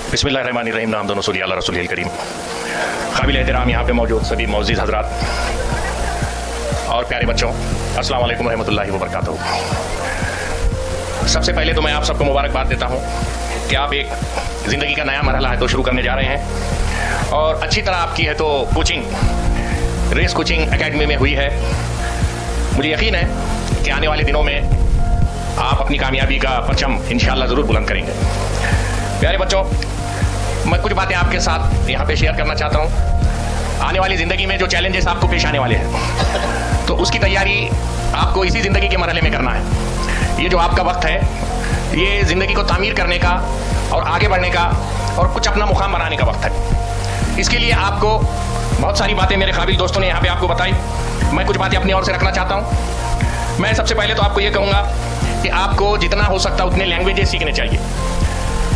बिस्मिल्लाहिर्रहमानिर्रहीम। नाम दोनों सूली अल्लाह रसूल करीम। काबिल एहतराम यहाँ पे मौजूद सभी मौजूद हजरात और प्यारे बच्चों, अस्सलाम वालेकुम रहमतुल्लाहि व बरकातहू। सबसे पहले तो मैं आप सबको मुबारकबाद देता हूँ कि आप एक ज़िंदगी का नया मरहला है तो शुरू करने जा रहे हैं और अच्छी तरह आपकी है तो कोचिंग रेस कोचिंग एकेडमी में हुई है। मुझे यकीन है कि आने वाले दिनों में आप अपनी कामयाबी का परचम इंशाअल्लाह ज़रूर बुलंद करेंगे। प्यारे बच्चों, मैं कुछ बातें आपके साथ यहाँ पे शेयर करना चाहता हूँ। आने वाली ज़िंदगी में जो चैलेंजेस आपको पेश आने वाले हैं तो उसकी तैयारी आपको इसी ज़िंदगी के मरहले में करना है। ये जो आपका वक्त है ये ज़िंदगी को तामीर करने का और आगे बढ़ने का और कुछ अपना मुकाम बनाने का वक्त है। इसके लिए आपको बहुत सारी बातें मेरे काबिल दोस्तों ने यहाँ पे आपको बताई। मैं कुछ बातें अपनी ओर से रखना चाहता हूँ। मैं सबसे पहले तो आपको ये कहूँगा कि आपको जितना हो सकता है उतने लैंग्वेजेस सीखने चाहिए।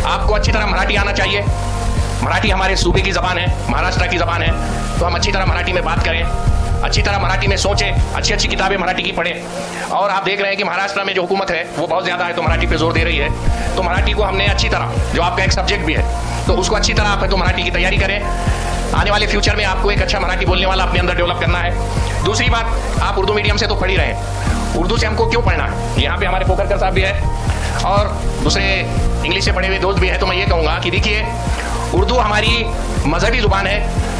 आपको अच्छी तरह मराठी आना चाहिए। मराठी हमारे सूबे की ज़बान है, महाराष्ट्र की ज़बान है, तो हम अच्छी तरह मराठी में बात करें, अच्छी तरह मराठी में सोचें, अच्छी अच्छी किताबें मराठी की पढ़ें। और आप देख रहे हैं कि महाराष्ट्र में जो हुकूमत है वो बहुत ज़्यादा है तो मराठी पे जोर दे रही है, तो मराठी को हमने अच्छी तरह, जो आपका एक सब्जेक्ट भी है तो उसको अच्छी तरह आप तो मराठी की तैयारी करें। आने वाले फ्यूचर में आपको एक अच्छा मराठी बोलने वाला अपने अंदर डेवलप करना है। दूसरी बात, आप उर्दू मीडियम से तो पढ़ ही रहे हैं, उर्दू से हमको क्यों पढ़ना है? यहाँ पे हमारे फोकरकर साहब भी है और दूसरे इंग्लिश से पढ़े हुए दोस्त भी है, तो मैं ये कहूँगा कि देखिए उर्दू हमारी मजहबी ज़ुबान है।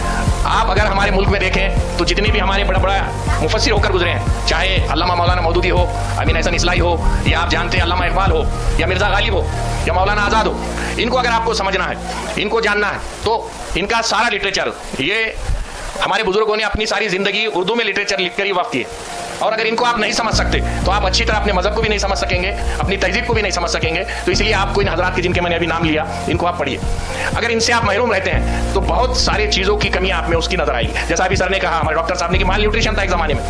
आप अगर हमारे मुल्क में देखें तो जितने भी हमारे बड़ा बड़ा मुफस्सिर होकर गुजरे हैं, चाहे अल्लामा मौलाना मौदूदी हो, अमीन हसन इस्लाही हो, या आप जानते हैं अल्लामा इकबाल हो, या मिर्ज़ा गालिब हो, या मौलाना आज़ाद हो, इनको अगर आपको समझना है, इनको जानना है तो इनका सारा लिटरेचर ये हमारे बुजुर्गों ने अपनी सारी ज़िंदगी उर्दू में लिटरेचर लिख कर ही वक्त किए। और अगर इनको आप नहीं समझ सकते तो आप अच्छी तरह अपने मजहब को भी नहीं समझ सकेंगे, अपनी तहजीब को भी नहीं समझ सकेंगे। तो इसलिए आपको इन हजरात के जिनके मैंने अभी नाम लिया इनको आप पढ़िए। अगर इनसे आप महरूम रहते हैं तो बहुत सारी चीज़ों की कमी आप में उसकी नजर आएगी। जैसा अभी सर ने कहा, हमारे डॉक्टर साहब ने, कि माल न्यूट्रिशन था एक ज़माने में।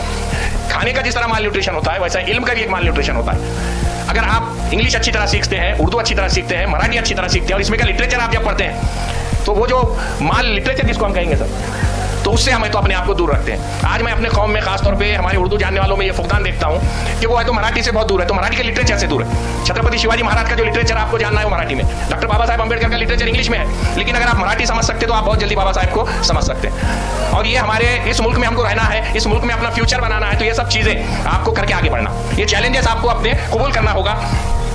खाने का जिस तरह माल न्यूट्रिशन होता है वैसा इल्म का भी एक माल न्यूट्रिशन होता है। अगर आप इंग्लिश अच्छी तरह सीखते हैं, उर्दू अच्छी तरह सीखते हैं, मराठी अच्छी तरह सीखते हैं और इसमें का लिटरेचर आप जब पढ़ते हैं तो वो जो माल लिटरेचर जिसको हम कहेंगे सर, तो उससे हमें तो अपने आप को दूर रखते हैं। आज मैं अपने कौम में खासतौर पे हमारे उर्दू जानने वालों में ये फुकदान देखता हूँ कि वो है तो मराठी से बहुत दूर है, तो मराठी के लिटरेचर से दूर है। छत्रपति शिवाजी महाराज का जो लिटरेचर आपको जानना है वो मराठी में, डॉक्टर बाबा साहेब अम्बेडकर का लिटरेचर इंग्लिश में है, लेकिन अगर आप मराठी समझ सकते तो आप बहुत जल्दी बाबा साहेब को समझ सकते हैं। और ये हमारे इस मुल्क में हमको रहना है, इस मुल्क में अपना फ्यूचर बनाना है, तो ये सब चीज़ें आपको करके आगे बढ़ना, ये चैलेंजेस आपको अपने कबूल करना होगा।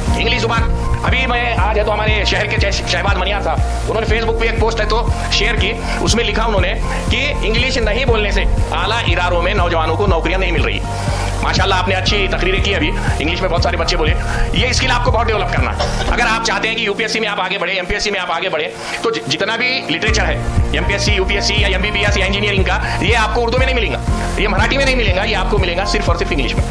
इंग्लिश जुबान, अभी मैं आज है तो हमारे शहर के शहबाज मनियार साहब, उन्होंने फेसबुक पे एक पोस्ट है तो शेयर की, उसमें लिखा उन्होंने कि इंग्लिश नहीं बोलने से आला इदारों में नौजवानों को नौकरियां नहीं मिल रही। माशाल्लाह आपने अच्छी तकरीरें की अभी, इंग्लिश में बहुत सारे बच्चे बोले। ये स्किल आपको बहुत डेवलप करना है। अगर आप चाहते हैं कि यूपीएससी में आप आगे बढ़े, एमपीएससी में आप आगे बढ़े, तो जितना भी लिटरेचर है एमपीएससी, यूपीएससी या एमबीबीएस या इंजीनियरिंग का, ये आपको उर्दू में नहीं मिलेगा, ये मराठी में नहीं मिलेगा, ये आपको मिलेगा सिर्फ और सिर्फ इंग्लिश में।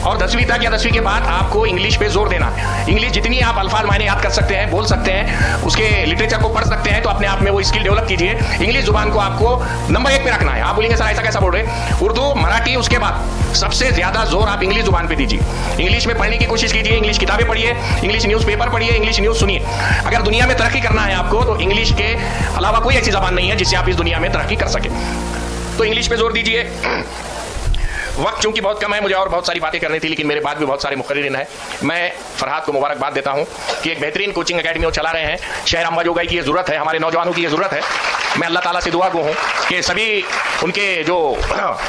और 10वीं तक या 10वीं के बाद आपको इंग्लिश पे जोर देना है। इंग्लिश जितनी आप अल्फाज मायने याद कर सकते हैं, बोल सकते हैं, उसके लिटरेचर को पढ़ सकते हैं, तो अपने आप में वो स्किल डेवलप कीजिए। इंग्लिश जुबान को आपको नंबर 1 पे रखना है। आप बोलेंगे सर ऐसा कैसा बोल रहे, उर्दू मराठी उसके बाद सबसे ज्यादा जोर आप इंग्लिश जुबान पे दीजिए। इंग्लिश में पढ़ने की कोशिश कीजिए, इंग्लिश किताबें पढ़िए, इंग्लिश न्यूज़पेपर पढ़िए, इंग्लिश न्यूज़ सुनिए। अगर दुनिया में तरक्की करना है आपको तो इंग्लिश के अलावा कोई ऐसी जबान नहीं है जिससे आप इस दुनिया में तरक्की कर सके, तो इंग्लिश पे जोर दीजिए। वक्त चूंकि बहुत कम है, मुझे और बहुत सारी बातें करनी थी, लेकिन मेरे बाद भी बहुत सारे मुकर्रिरीन हैं। मैं फरहाद को मुबारकबाद देता हूं कि एक बेहतरीन कोचिंग एकेडमी वो चला रहे हैं। शहर अम्बाजोगाई की ये ज़रूरत है, हमारे नौजवानों की ये ज़रूरत है। मैं अल्लाह ताला से दुआ गो हूँ कि सभी उनके जो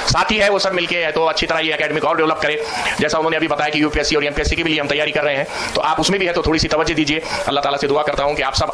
साथी है वो सब मिलके है तो अच्छी तरह ये एकेडमी को और डेवलप करें। जैसा उन्होंने अभी बताया कि यूपीएससी और एमपीएससी के लिए हम तैयारी कर रहे हैं, तो आप उसमें भी है तो थोड़ी सी तवज्जो दीजिए। अल्लाह ताला से दुआ करता हूँ कि आप सब